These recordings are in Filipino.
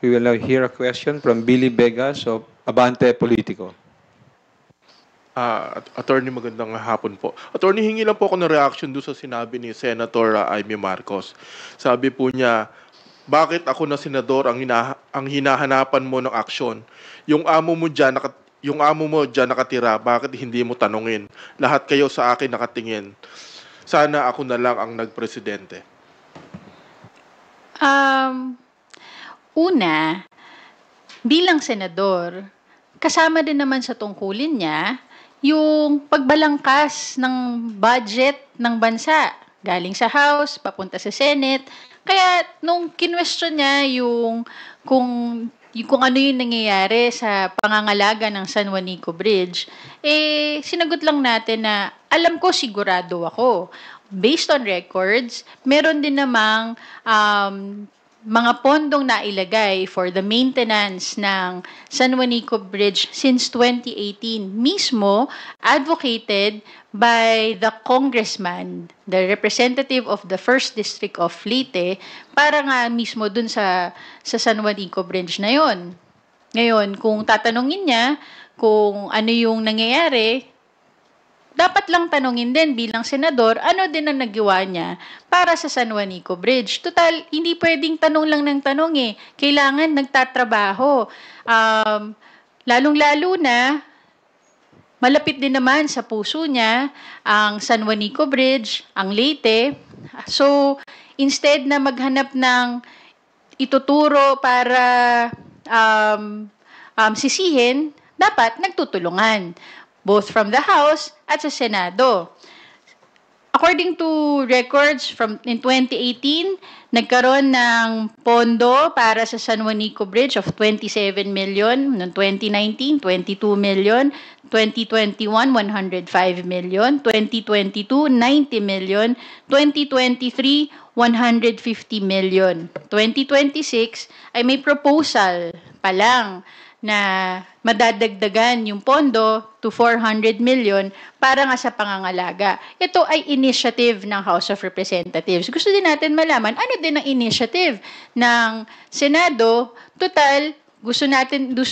We will now hear a question from Billy Vegas of Abante Politico. Attorney, magandang hapon po. Attorney, hingi lang po ako ng reaction doon sa sinabi ni Senator Amy Marcos. Sabi po niya, bakit ako na senador ang hinahanapan mo ng aksyon? Yung amo mo dyan nakatira, bakit hindi mo tanungin? Lahat kayo sa akin nakatingin. Sana ako na lang ang nagpresidente. Una, bilang senador, kasama din naman sa tungkulin niya yung pagbalangkas ng budget ng bansa. Galing sa House, papunta sa Senate. Kaya nung kinwestiyon niya kung ano yung nangyayari sa pangangalaga ng San Juanico Bridge, sinagot lang natin na alam ko, sigurado ako. Based on records, meron din namang mga pondong nailagay for the maintenance ng San Juanico Bridge since 2018, mismo advocated by the congressman, the representative of the 1st District of Leyte, para nga mismo dun sa San Juanico Bridge na yon. Ngayon, kung tatanungin niya kung ano yung nangyayari, dapat lang tanungin din bilang senador, ano din ang nagawa niya para sa San Juanico Bridge. Total, hindi pwedeng tanong lang ng tanong eh. Kailangan nagtatrabaho. Lalong-lalo na, malapit din naman sa puso niya ang San Juanico Bridge, ang Leyte. So, instead na maghanap ng ituturo para sisihin, dapat nagtutulungan, both from the House at sa Senado. According to records in 2018, nagkaroon ng pondo para sa San Juanico Bridge of 27 million, noong 2019, 22 million, 2021, 105 million, 2022, 90 million, 2023, 150 million. 2026 ay may proposal pa lang na madadagdagan yung pondo to 400 million para nga sa pangangalaga. Ito ay initiative ng House of Representatives. Gusto din natin malaman, ano din ang initiative ng Senado? Total, gusto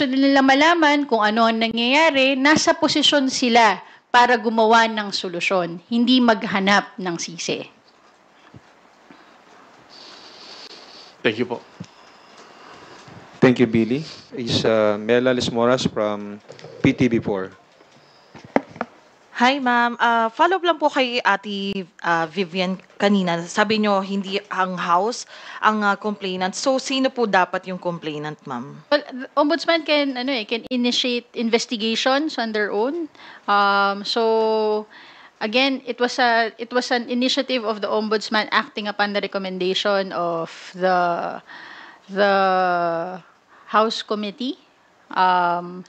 din nila malaman kung ano ang nangyayari, nasa posisyon sila para gumawa ng solusyon, hindi maghanap ng sisi. Thank you po. Thank you, Billy. Is Mela Lismoras from PTV4. Hi, ma'am. Follow up lang po kay Ate Vivian kanina. Sabi nyo, hindi ang House ang complainant. So, sino po dapat yung complainant, ma'am? Well, the Ombudsman can initiate investigations on their own. So, again, it was an initiative of the Ombudsman acting upon the recommendation of the House Committee.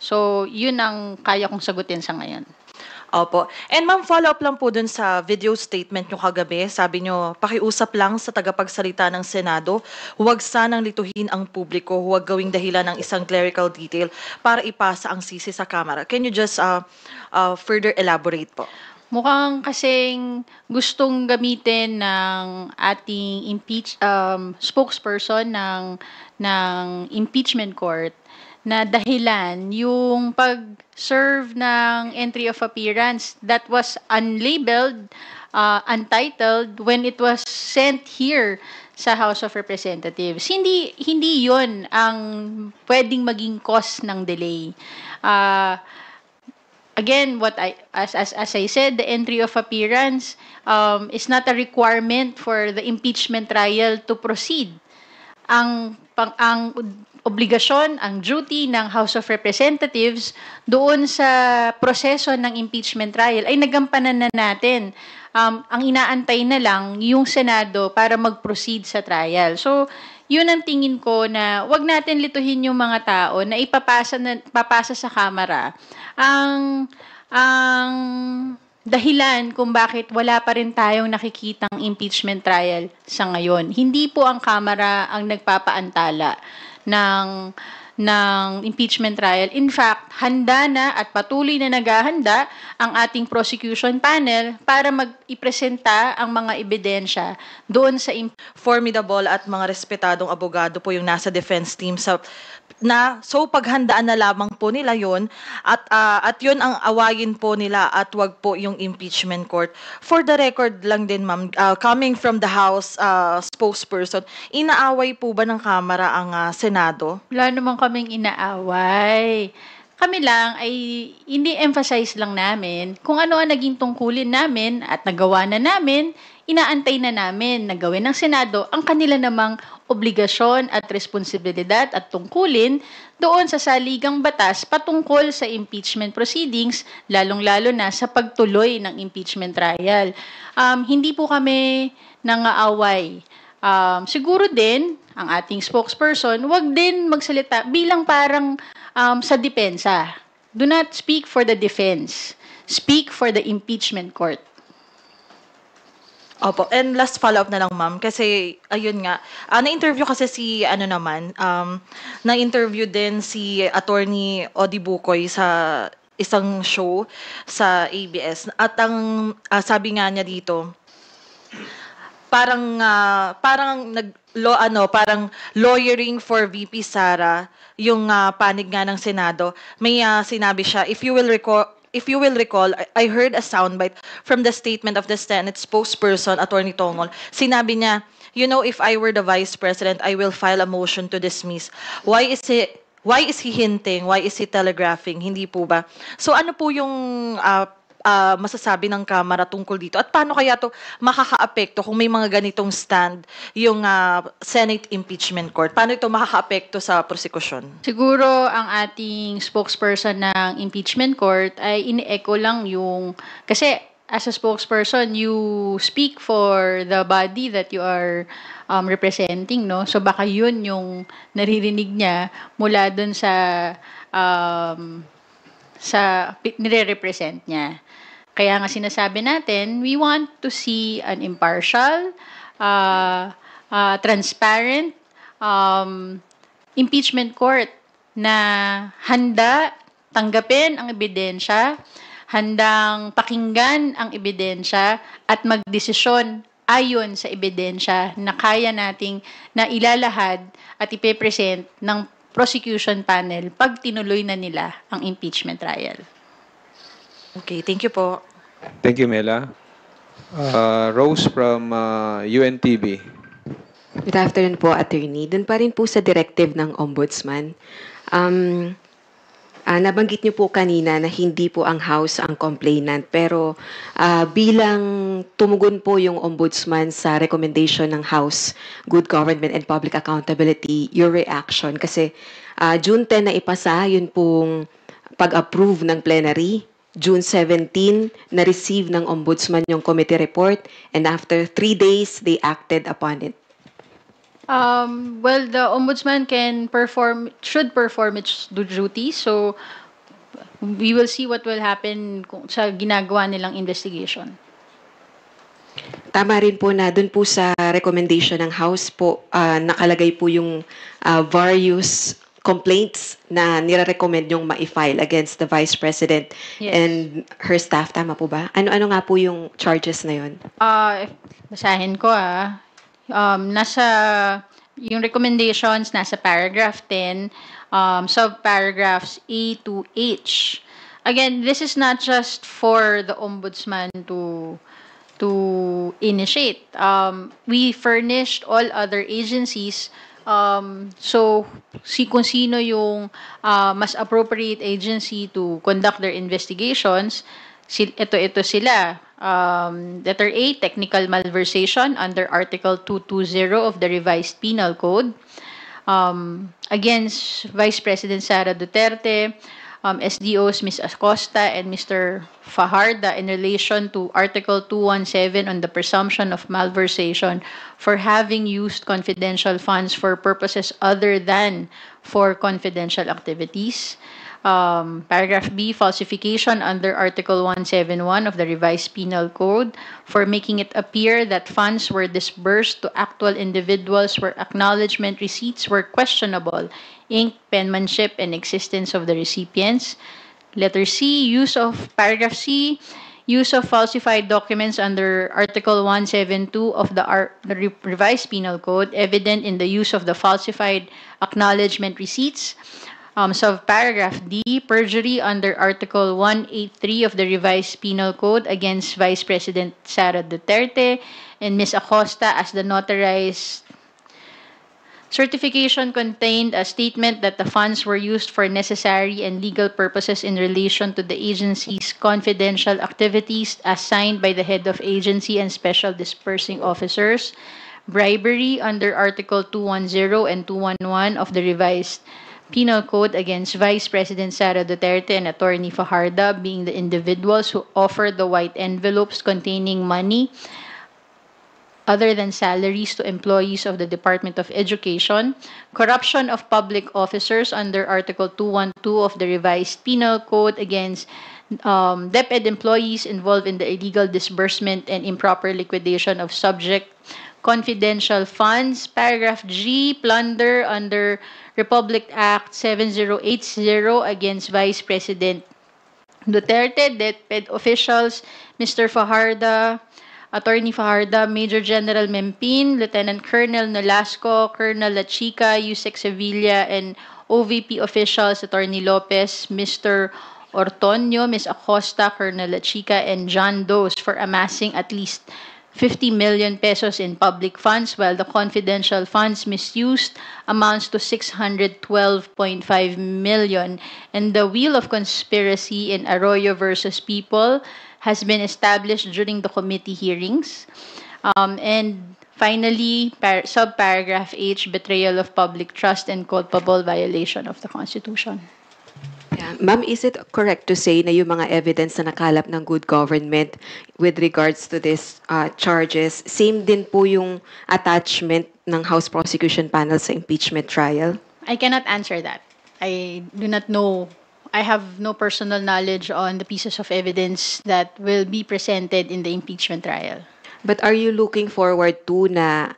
So, yun ang kaya kong sagutin sa ngayon. Opo. And ma'am, follow up lang po dun sa video statement nyo kagabi. Sabi nyo, pakiusap lang sa tagapagsalita ng Senado, huwag sanang lituhin ang publiko, huwag gawing dahilan ng isang clerical detail para ipasa ang sisi sa Kamara. Can you just further elaborate po? Mukhang kasing gustong gamitin ng ating spokesperson ng impeachment court na dahilan yung pag-serve ng entry of appearance that was unlabeled, untitled when it was sent here sa House of Representatives. Hindi 'yon ang pwedeng maging cause ng delay. Again, as I said, the entry of appearance is not a requirement for the impeachment trial to proceed. Ang obligasyon, ang duty ng House of Representatives doon sa proseso ng impeachment trial ay nagampanan na natin. Ang inaantay na lang yung Senado para mag-proceed sa trial. So, yun ang tingin ko na wag natin lituhin yung mga tao na ipapasa sa Kamara ang dahilan kung bakit wala pa rin tayong nakikitang impeachment trial sa ngayon. Hindi po ang Kamara ang nagpapaantala ng impeachment trial. In fact, handa na at patuloy na naghahanda ang ating prosecution panel para mag-ipresenta ang mga ebidensya doon sa Formidable at mga respetadong abogado po yung nasa defense team so paghandaan na lamang po nila yon at yun ang awayin po nila at wag po yung impeachment court. For the record lang din ma'am, coming from the House spokesperson, inaaway po ba ng Kamara ang Senado? Wala naman kaming inaaway. Kami lang ay ini-emphasize lang namin kung ano ang naging tungkulin namin at nagawa na namin, inaantay na namin na gawin ng Senado ang kanila namang obligasyon at responsibilidad at tungkulin doon sa saligang batas patungkol sa impeachment proceedings, lalong-lalo na sa pagtuloy ng impeachment trial. Hindi po kami nangaaway. Siguro din, ang ating spokesperson, wag din magsalita bilang parang sa depensa. Do not speak for the defense. Speak for the impeachment court. Opo, and last follow-up na lang ma'am, kasi ayun nga, na-interview kasi na-interview din si Attorney Odi Bukoy sa isang show sa ABS at ang sabi nga niya dito, parang lawyering for VP Sara yung panig nga ng Senado. May sinabi siya, if you will recall, I heard a soundbite from the statement of the Senate spokesperson, Attorney Tongol. Sinabi niya, if I were the Vice President, I will file a motion to dismiss. Why is he hinting? Why is he telegraphing? Hindi po ba? So ano po yung masasabi ng Kamara tungkol dito? At paano kaya to makakaapekto kung may mga ganitong stand yung Senate Impeachment Court? Paano ito makakaapekto sa prosekusyon? Siguro ang ating spokesperson ng impeachment court ay ini-echo lang yung, kasi as a spokesperson, you speak for the body that you are representing, no? So baka yun yung naririnig niya mula dun sa nire-represent niya. Kaya nga sinasabi natin, we want to see an impartial, transparent impeachment court na handa tanggapin ang ebidensya, handang pakinggan ang ebidensya at magdesisyon ayon sa ebidensya na kaya nating na ilalahad at ipepresent ng prosecution panel pag tinuloy na nila ang impeachment trial. Okay, thank you po. Thank you, Mela. Rose from UNTV. Good afternoon po, Attorney. Doon pa rin po sa directive ng Ombudsman. Nabanggit niyo po kanina na hindi po ang House ang complainant, pero bilang tumugon po yung Ombudsman sa recommendation ng House, Good Government and Public Accountability, your reaction? Kasi June 10 na ipasa, yun pong pag-approve ng plenary. June 17, na-receive ng Ombudsman yung committee report, and after 3 days, they acted upon it. Well, the Ombudsman should perform its duty, so we will see what will happen sa ginagawa nilang investigation. Tama rin po na doon po sa recommendation ng House po, nakalagay po yung various complaints na nire-recommend yung ma-file against the Vice President and her staff. Tama po ba? Ano nga po yung charges na yun? Basahin ko nasa yung recommendations nasa paragraph 10, subparagraphs A to H. Again, this is not just for the Ombudsman to initiate. We furnished all other agencies, so kung sino yung mas appropriate agency to conduct their investigations, ito sila. Letter A, technical malversation under Article 220 of the Revised Penal Code against Vice President Sara Duterte, SDOs Ms. Acosta and Mr. Fajarda in relation to Article 217 on the presumption of malversation for having used confidential funds for purposes other than for confidential activities. Paragraph B, falsification under Article 171 of the Revised Penal Code for making it appear that funds were disbursed to actual individuals where acknowledgement receipts were questionable, ink, penmanship, and existence of the recipients. Letter C, paragraph C, use of falsified documents under Article 172 of the Revised Penal Code, evident in the use of the falsified acknowledgement receipts. Paragraph D, perjury under Article 183 of the Revised Penal Code against Vice President Sara Duterte and Ms. Acosta as the notarized certification contained a statement that the funds were used for necessary and legal purposes in relation to the agency's confidential activities as signed by the head of agency and special dispersing officers. Bribery under Article 210 and 211 of the Revised Penal Code against Vice President Sara Duterte and Attorney Fajardo being the individuals who offered the white envelopes containing money other than salaries to employees of the Department of Education, corruption of public officers under Article 212 of the Revised Penal Code against DepEd employees involved in the illegal disbursement and improper liquidation of subject confidential funds. Paragraph G, plunder under Republic Act 7080 against Vice President Duterte, DepEd officials, Mr. Fajardo, Attorney Fajardo, Major General Mempin, Lieutenant Colonel Nolasco, Colonel Lachica, Yusek Sevilla, and OVP officials, Attorney Lopez, Mr. Ortonio, Ms. Acosta, Colonel Lachica, and John Doe for amassing at least 50 million pesos in public funds, while the confidential funds misused amounts to 612.5 million. And the wheel of conspiracy in Arroyo versus People has been established during the committee hearings. And finally, subparagraph H, betrayal of public trust and culpable violation of the Constitution. Yeah. Ma'am, is it correct to say na yung mga evidence na nakalap ng good government with regards to this charges, same din po yung attachment ng House Prosecution Panel sa impeachment trial? I cannot answer that. I do not know. I have no personal knowledge on the pieces of evidence that will be presented in the impeachment trial. But are you looking forward to na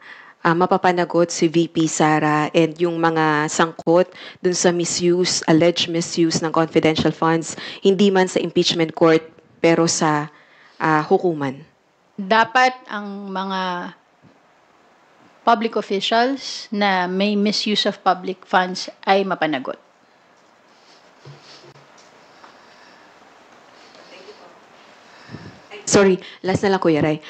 mapapanagot si VP Sara and yung mga sangkot dun sa misuse, alleged misuse ng confidential funds, hindi man sa impeachment court pero sa hukuman? Dapat ang mga public officials na may misuse of public funds ay mapanagot. Sorry, last na lang Kuya Ray.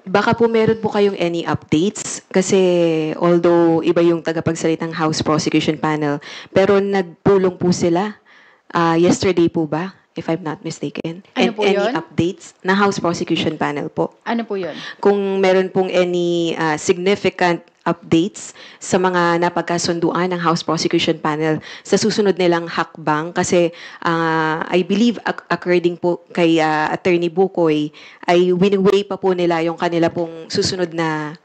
Baka po meron po kayong any updates kasi although iba yung tagapagsalitang House Prosecution Panel, pero nagpulong po sila yesterday po ba, if I'm not mistaken? Ano po any yun? updates na House Prosecution Panel po? Ano po yun? Kung meron pong any significant updates sa mga napagkasunduan ng House Prosecution Panel sa susunod nilang hakbang kasi I believe according po kay Attorney Bukoy ay wini-weigh pa po nila yung kanila pong susunod na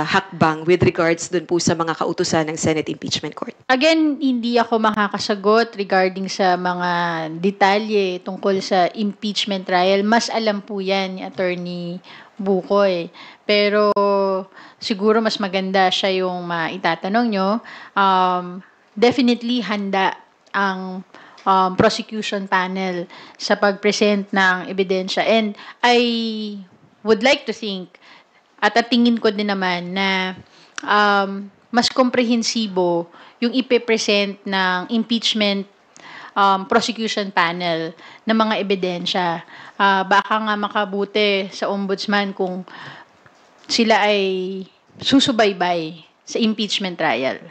hakbang with regards dun po sa mga kautusan ng Senate Impeachment Court. Again, hindi ako makakasagot regarding sa mga detalye tungkol sa impeachment trial. Mas alam po yan ni Attorney Bukoy. Pero siguro mas maganda siya yung maitatanong nyo. Definitely handa ang prosecution panel sa pag-present ng ebidensya. And I would like to think, at tingin ko din naman na mas komprehensibo yung ipe-present ng impeachment prosecution panel ng mga ebidensya. Baka nga makabuti sa ombudsman kung sila ay susubaybay sa impeachment trial.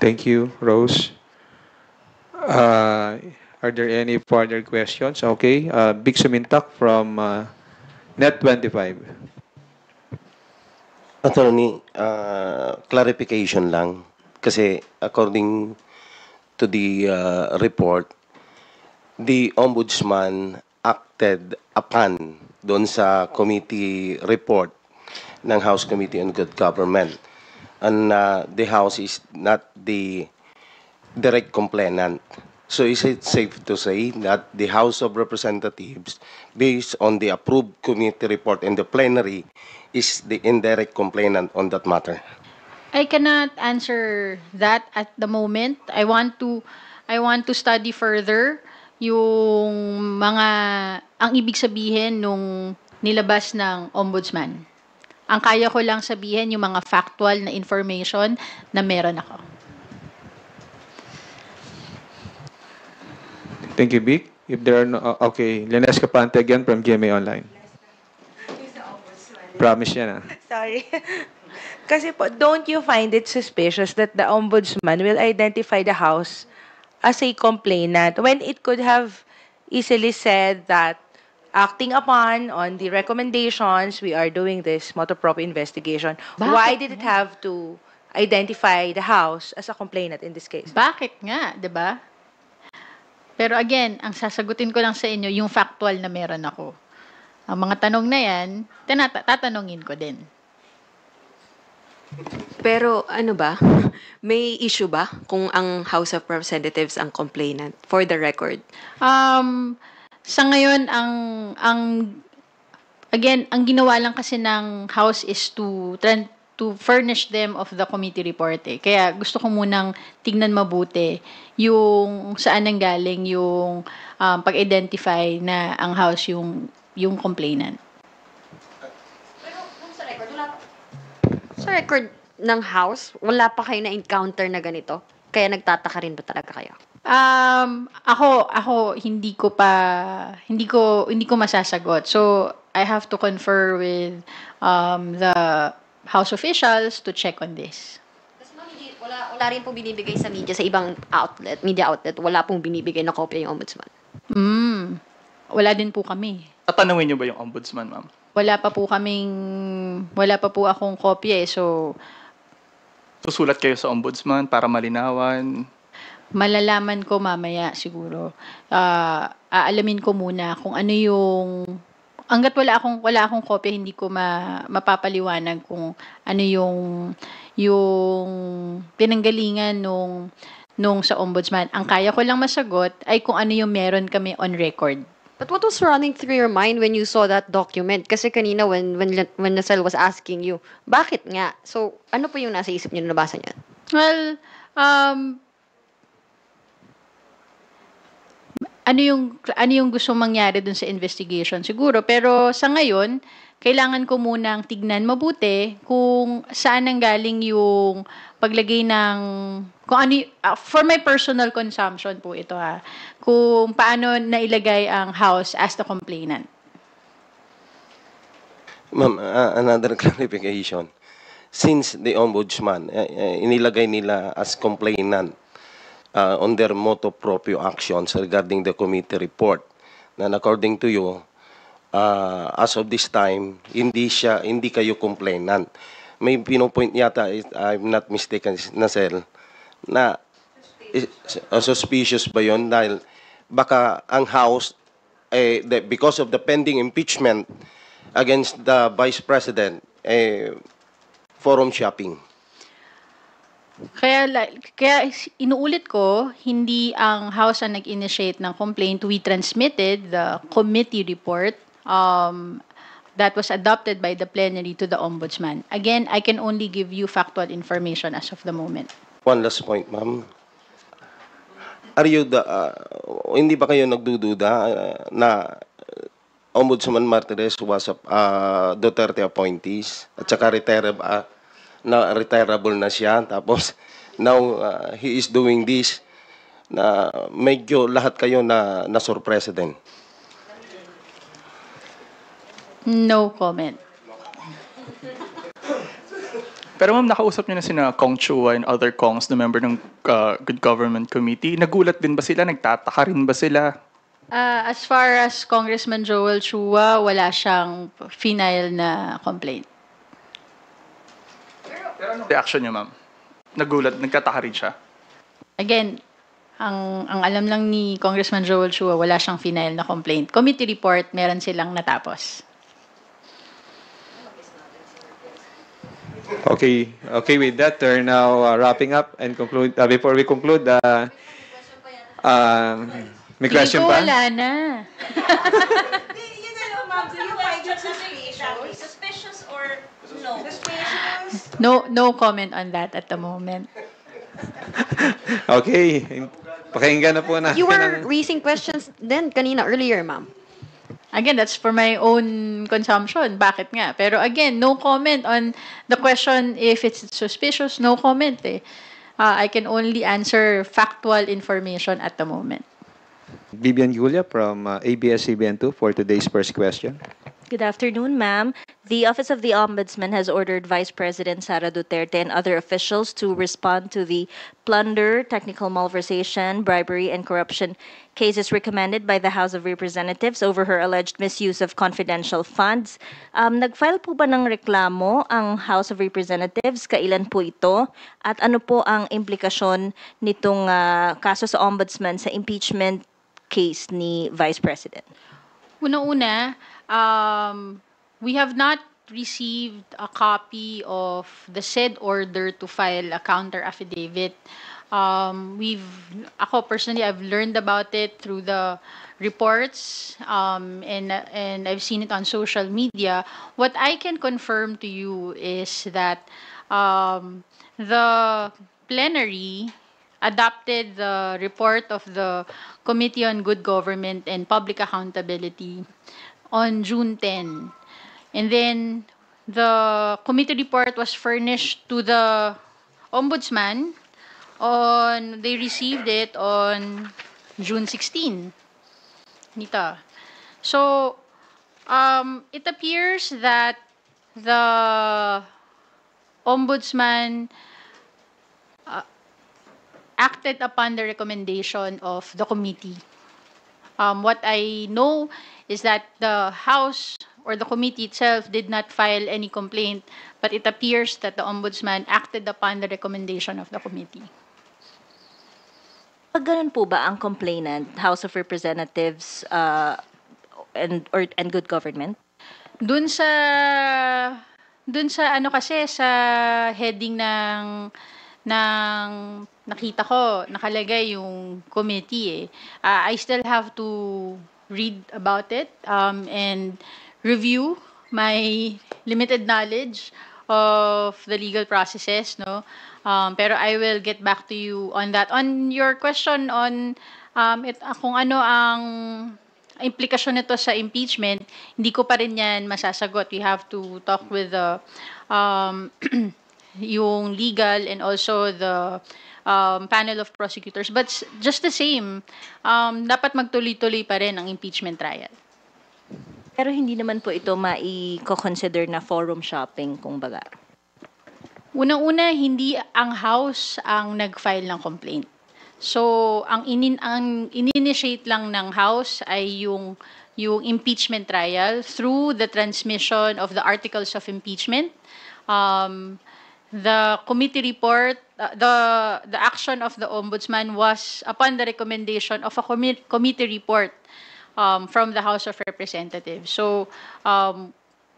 Thank you, Rose. Are there any further questions? Okay. Big Sumintak from Net25. Attorney, clarification lang. Kasi according to the report, the Ombudsman acted upon doon sa committee report ng House Committee on Good Government. And the House is not the direct complainant. So is it safe to say that the House of Representatives, based on the approved committee report in the plenary, is the indirect complainant on that matter? I cannot answer that at the moment. I want to study further yung ang ibig sabihin nung nilabas ng ombudsman. Ang kaya ko lang sabihin yung mga factual na information na meron ako. Thank you, Vic. If there are no, okay, Lenes Capante again from GMA Online. Promise yan, ah. Sorry. Kasi po, don't you find it suspicious that the ombudsman will identify the House as a complainant when it could have easily said that acting upon on the recommendations, we are doing this motu proprio investigation. Why did it have to identify the House as a complainant in this case? Bakit nga, 'di ba? Pero again, ang sasagutin ko lang sa inyo yung factual na meron ako. Ang mga tanong na yan, tatanungin ko din. Pero ano ba? May issue ba kung ang House of Representatives ang complainant? For the record. Sa ngayon, ang ginawa lang kasi ng House is to furnish them of the committee report eh. Kaya gusto ko munang tignan mabuti yung saan nanggaling yung pag-identify na ang House yung complainant. Pero kung sa record, sa record ng House, wala pa kayo na-encounter na ganito? Kaya nagtataka rin ba talaga kayo? Ako hindi ko masasagot. So I have to confer with the House officials to check on this. Kasi wala rin po binibigay sa media, sa ibang media outlet, wala pong binibigay na kopya yung ombudsman. Wala din po kami. Tatanungin niyo ba yung ombudsman, ma'am? Wala pa po akong kopya eh. So Susulat kayo sa ombudsman para malinawan? malalaman ko mamaya siguro. Aalamin ko muna kung ano yung hangga't wala akong kopya, hindi ko mapapaliwanag kung ano yung pinanggalingan nung sa ombudsman. Ang kaya ko lang masagot ay kung ano yung meron kami on record. But what was running through your mind when you saw that document? Kasi kanina when Nasel was asking you, bakit nga? So, ano po yung nasa isip niyo na nabasa niyan? Well, ano yung gusto mangyari dun sa investigation siguro, pero sa ngayon kailangan ko munang tignan mabuti kung saan nanggaling yung paglagay ng kung ano for my personal consumption po ito kung paano nailagay ang House as the complainant. Ma'am, another clarification. Since the ombudsman, inilagay nila as complainant on their motu proprio actions regarding the committee report, na according to you, as of this time, hindi kayo complainant. May pinopoint yata, if I'm not mistaken, Nasel, na suspicious ba yun? Dahil baka ang House, because of the pending impeachment against the Vice President, forum shopping. Kaya inuulit ko, hindi ang House ang nag-initiate ng complaint. We transmitted the committee report that was adopted by the plenary to the ombudsman. Again, I can only give you factual information as of the moment. One last point, ma'am. Hindi ba kayo nagdududa na Ombudsman Martires was Duterte appointees at saka retirable na siya, tapos now he is doing this, na medyo lahat kayo na surpresa din? No comment. Pero ma'am, nakausap niyo na sina Kong Chua and other Kongs na member ng Good Government Committee. Nagulat din ba sila? Nagtataka rin ba sila? As far as Congressman Joel Chua, wala siyang final na complaint. Pero ano reaction niyo, ma'am? Nagulat, nagtataka rin siya? Again, ang alam lang ni Congressman Joel Chua, wala siyang final na complaint. Committee report, meron silang natapos. Okay, okay with that, we're now wrapping up and conclude. Before we conclude, may question Feeling ko pa? wala na. Suspicious or no? No comment on that at the moment. Okay, pakinggan na po na. You were raising questions then kanina earlier, ma'am. Again, that's for my own consumption. Bakit nga? Pero again, no comment on the question if it's suspicious. No comment eh. I can only answer factual information at the moment. Vivian Julia from ABS-CBN2 for today's first question. Good afternoon, ma'am. The Office of the Ombudsman has ordered Vice President Sara Duterte and other officials to respond to the plunder, technical malversation, bribery, and corruption cases recommended by the House of Representatives over her alleged misuse of confidential funds. Nag-file po ba ng reklamo ang House of Representatives? Kailan po ito? At ano po ang implikasyon nitong kaso sa Ombudsman sa impeachment case ni Vice President? Una-una, we have not received a copy of the said order to file a counter affidavit. Ako personally, I've learned about it through the reports, and I've seen it on social media. What I can confirm to you is that the plenary adopted the report of the Committee on Good Government and Public Accountability on June 10. And then the committee report was furnished to the Ombudsman they received it on June 16. Nita. So it appears that the Ombudsman acted upon the recommendation of the committee. What I know is that the House or the committee itself did not file any complaint, but it appears that the Ombudsman acted upon the recommendation of the committee. Pag ganun po ba ang complainant, House of Representatives and Good Government? Dun sa ano kasi sa heading ng nakita ko nakalagay yung committee eh. I still have to read about it and review my limited knowledge of the legal processes, no? Pero I will get back to you on that. On your question on kung ano ang implikasyon nito sa impeachment, hindi ko pa rin yan masasagot. We have to talk with the yung legal and also the panel of prosecutors. But just the same, dapat magtuloy-tuloy pa rin ang impeachment trial. Pero hindi naman po ito mai-consider na forum shopping, kung baga. Unang-una, hindi ang House ang nag-file ng complaint. So, ang in-initiate lang ng House ay yung impeachment trial through the transmission of the articles of impeachment. The committee report, the action of the Ombudsman was upon the recommendation of a committee report from the House of Representatives. So,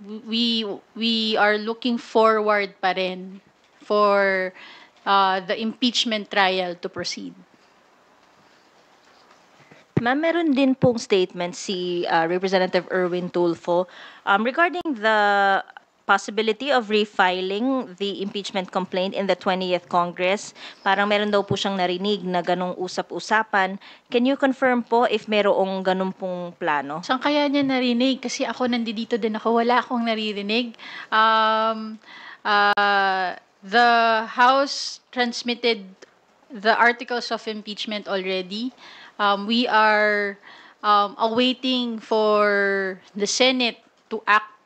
we are looking forward pa rin for the impeachment trial to proceed. Ma'am, meron din pong statement si Representative Erwin Tulfo regarding the possibility of refiling the impeachment complaint in the 20th Congress. Parang meron daw po siyang narinig na ganong usap-usapan. Can you confirm po if merong ganun pong plano? Saan kaya niya narinig? Kasi ako nandito din ako, wala akong naririnig. The House transmitted the articles of impeachment already. We are awaiting for the Senate to act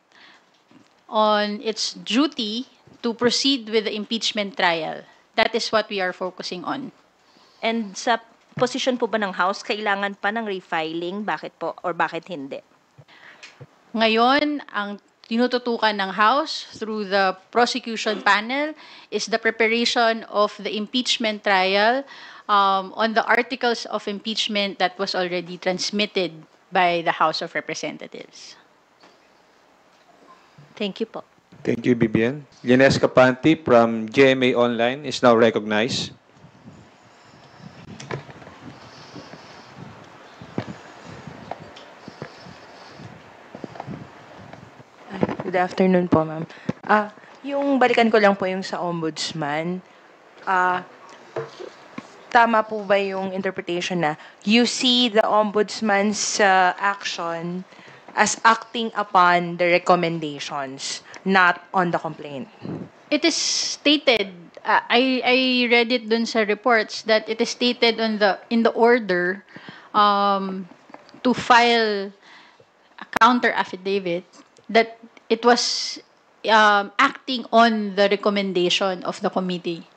on its duty to proceed with the impeachment trial. That is what we are focusing on. And sa position po ba ng House, kailangan pa ng refiling? Bakit po or bakit hindi? Ngayon, ang tinututukan ng House through the prosecution panel is the preparation of the impeachment trial on the articles of impeachment that was already transmitted by the House of Representatives. Thank you po. Thank you, Bibian. Lines Capanti from GMA Online is now recognized. Good afternoon po, ma'am. Yung balikan ko lang po yung sa ombudsman. Tama po ba yung interpretation na you see the ombudsman's action as acting upon the recommendations, not on the complaint? It is stated, I read it dun sa reports that it is stated in the order to file a counter affidavit that it was acting on the recommendation of the committee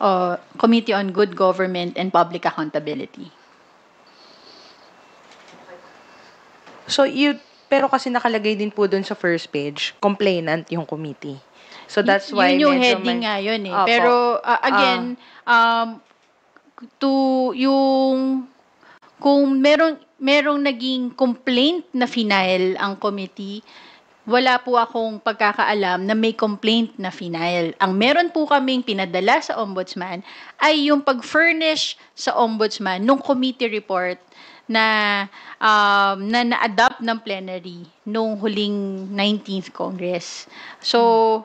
on Good Government and Public Accountability. So, pero kasi nakalagay din po dun sa first page, complainant yung committee. So, that's why yun yung medyo heading nga yun eh. Opo. Pero again, kung merong naging complaint na final ang committee, wala po akong pagkakaalam na may complaint na final. Ang meron po kaming pinadala sa ombudsman ay yung pag-furnish sa ombudsman nung committee report na na-adopt ng plenary nung huling 19th Congress. So,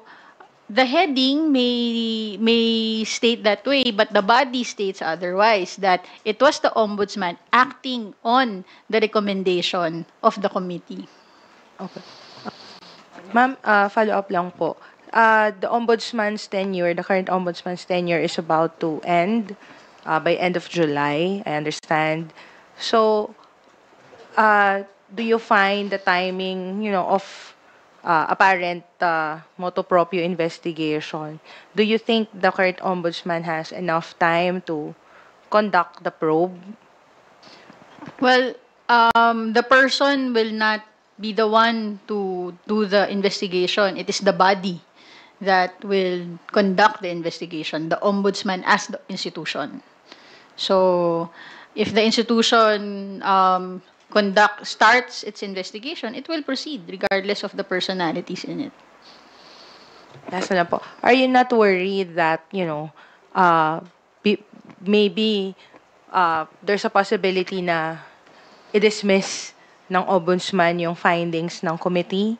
the heading may state that way, but the body states otherwise, that it was the ombudsman acting on the recommendation of the committee. Okay. Ma'am, follow-up lang po. The ombudsman's tenure, the current ombudsman's tenure is about to end by end of July, I understand. So, do you find the timing, of apparent motu proprio investigation, do you think the current ombudsman has enough time to conduct the probe? Well, the person will not be the one to do the investigation. It is the body that will conduct the investigation, the ombudsman as the institution. So, if the institution starts its investigation, it will proceed regardless of the personalities in it. Last na po. Are you not worried that, maybe there's a possibility na i-dismiss ng ombudsman yung findings ng committee?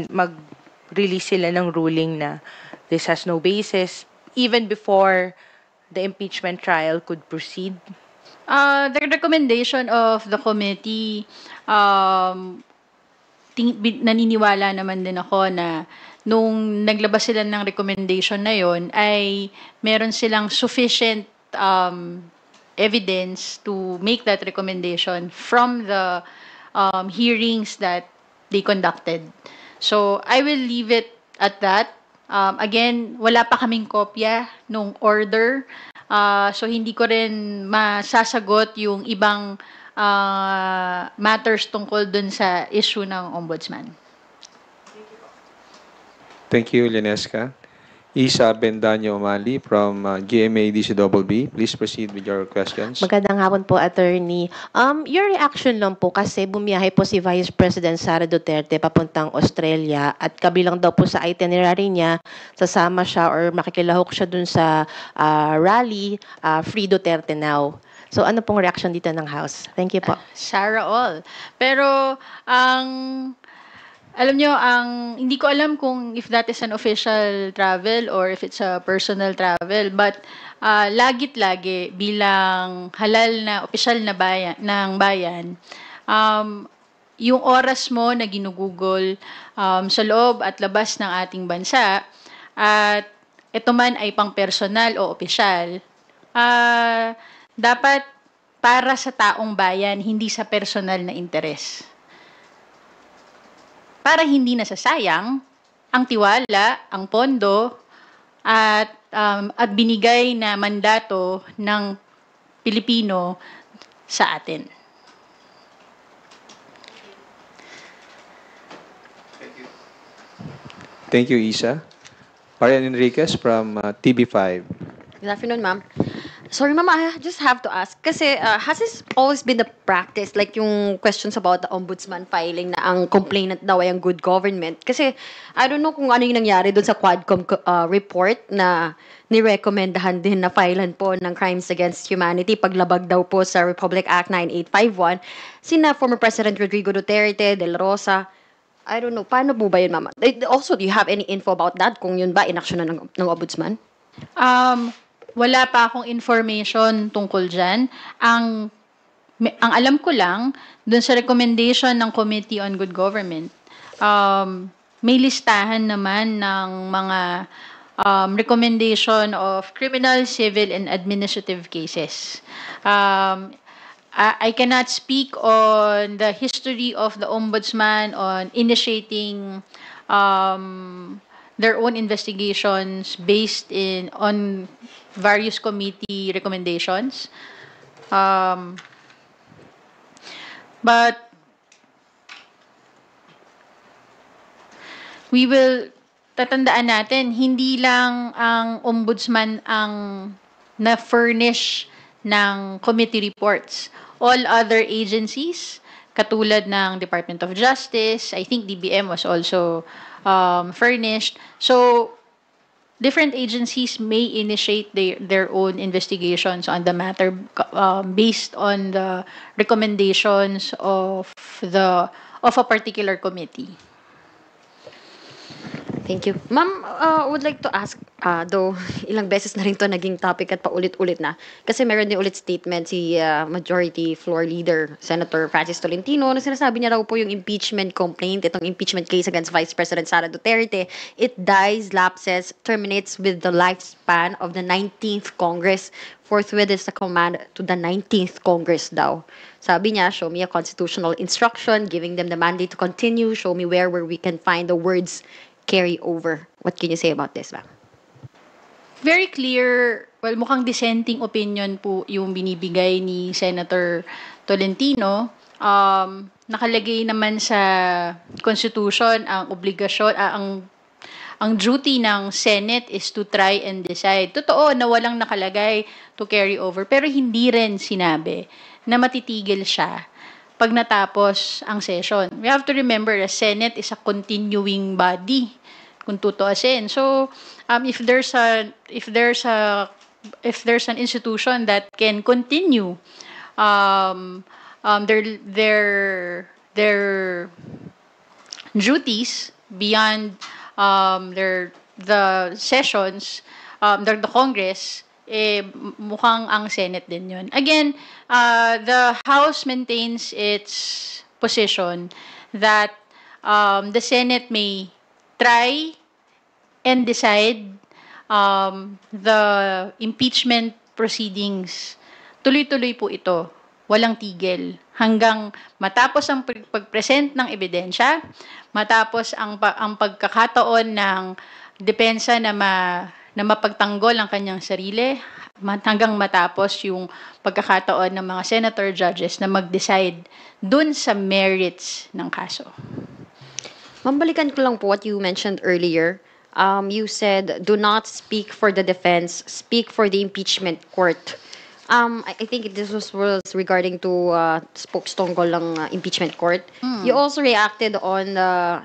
Mag-release sila ng ruling na this has no basis even before the impeachment trial could proceed? The recommendation of the committee, naniniwala naman din ako na nung naglabas sila ng recommendation na yon ay meron silang sufficient evidence to make that recommendation from the hearings that they conducted. So, I will leave it at that. Again, wala pa kaming kopya nung order. So, hindi ko rin masasagot yung ibang matters tungkol dun sa issue ng ombudsman. Thank you, Linesca. Isa Bendaño Umali from GMA DCBB. Please proceed with your questions. Magandang hapon po, Attorney. Your reaction lang po kasi bumiyahe po si Vice President Sara Duterte papuntang Australia at kabilang daw po sa itinerary niya, sasama siya or makikilahok siya dun sa rally, Free Duterte Now. So ano pong reaction dito ng House? Thank you po. Sarah all. Pero alam nyo, hindi ko alam kung if that is an official travel or if it's a personal travel, but lagit-lagi bilang halal na opisyal na bayan, yung oras mo na ginugugol sa loob at labas ng ating bansa, at ito man ay pang personal o opisyal, dapat para sa taong bayan, hindi sa personal na interes. Para hindi nasasayang ang tiwala, ang pondo, at binigay na mandato ng Pilipino sa atin. Thank you, Isa. Marian Enriquez from TV5. Good afternoon, ma'am. Sorry, Ma'am, I just have to ask. Kasi has this always been the practice? Like yung questions about the ombudsman filing na ang complainant daw ay ang good government. Kasi I don't know kung ano yung nangyari doon sa Quadcom report na nirekomendahan din na filean po ng crimes against humanity paglabag daw po sa Republic Act 9851. Sina former President Rodrigo Duterte, De La Rosa. I don't know. Paano po ba yun, Ma'am? Also, do you have any info about that? Kung yun ba, inaksyon na ng ombudsman? Wala pa akong information tungkol dyan. Ang alam ko lang, dun sa recommendation ng Committee on Good Government, may listahan naman ng mga recommendation of criminal, civil, and administrative cases. I cannot speak on the history of the Ombudsman on initiating their own investigations based on various committee recommendations. But we will tatandaan natin, hindi lang ang ombudsman ang na-furnish ng committee reports. All other agencies, katulad ng Department of Justice, I think DBM was also furnished. So, different agencies may initiate their own investigations on the matter based on the recommendations of a particular committee. Thank you. Ma'am, would like to ask, though ilang beses na rin to naging topic at paulit-ulit na, kasi meron din ulit statement si Majority Floor Leader Senator Francis Tolentino na sinasabi niya raw po yung impeachment complaint, itong impeachment case against Vice President Sara Duterte, it dies, lapses, terminates with the lifespan of the 19th Congress. Forthwith is the command to the 19th Congress daw. Sabi niya, show me a constitutional instruction giving them the mandate to continue, show me where we can find the words carry over. What can you say about this, ma'am? Very clear, well, mukhang dissenting opinion po yung binibigay ni Senator Tolentino. Nakalagay naman sa Constitution ang obligasyon, ang duty ng Senate is to try and decide. Totoo na walang nakalagay to carry over, pero hindi rin sinabi na matitigil siya pag natapos ang session. We have to remember the Senate is a continuing body kung tutuusin. So, if there's an institution that can continue their duties beyond the sessions, the Congress, mukhang ang Senate din yun. Again, the House maintains its position that the Senate may try and decide the impeachment proceedings. Tuloy-tuloy po ito. Walang tigil. Hanggang matapos ang pag-present ng ebidensya, matapos ang pagkakataon ng depensa na mapagtanggol ang kanyang sarili, hanggang matapos yung pagkakataon ng mga senator judges na mag-decide dun sa merits ng kaso. Mambalikan ko lang po what you mentioned earlier. You said, do not speak for the defense, speak for the impeachment court. I think this was regarding to spokes tungkol ng impeachment court. You also reacted on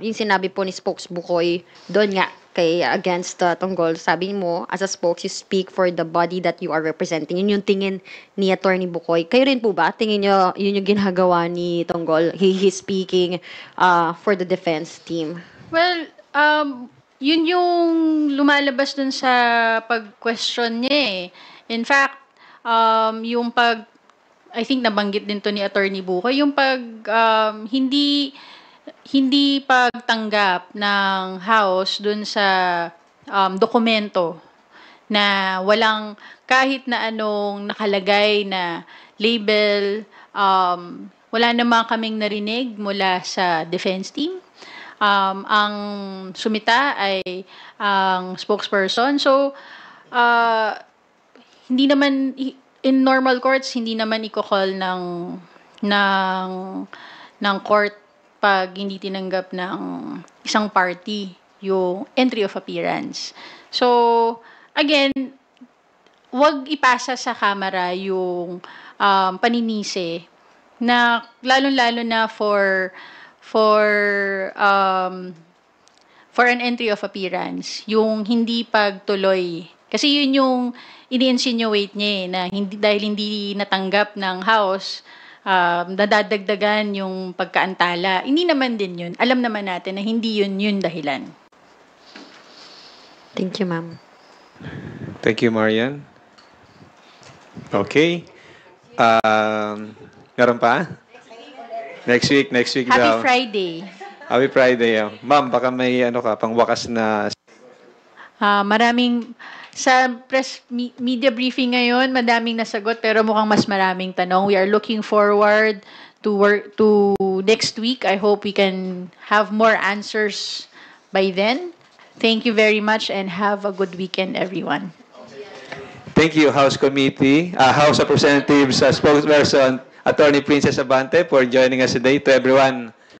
yung sinabi po ni Spokes Bukoy doon nga kay against Tonggol. Sabi mo, as a spokes, you speak for the body that you are representing. Yun yung tingin ni Attorney Bukoy. Kayo rin po ba? Tingin nyo, yun yung ginagawa ni Tonggol? He's speaking for the defense team. Well, yun yung lumalabas dun sa pag-question niya eh. In fact, yung I think nabanggit din to ni Attorney Bukoy, yung hindi pagtanggap ng House dun sa dokumento na walang kahit na anong nakalagay na label, wala naman kaming narinig mula sa defense team. Ang sumita ay ang spokesperson. So, hindi naman, in normal courts, hindi naman i-call ng court pag hindi tinanggap ng isang party yung entry of appearance. So, again, wag ipasa sa kamera yung paninisi na lalong-lalo na for an entry of appearance, yung hindi pagtuloy. Kasi yun yung ini-insinuate niya na dahil hindi natanggap ng House, nadadagdagan yung pagkaantala. Hindi naman din yun. Alam naman natin na hindi yun dahilan. Thank you, ma'am. Thank you, Marian. Okay. Meron pa? Next week Happy daw. Friday. Happy Friday. Ma'am, baka may pangwakas na. Sa media briefing ngayon, madaming nasagot pero mukhang mas maraming tanong. We are looking forward to next week. I hope we can have more answers by then. Thank you very much and have a good weekend, everyone. Thank you, House Committee, House of Representatives spokesperson, Attorney Princess Abante, for joining us today. To everyone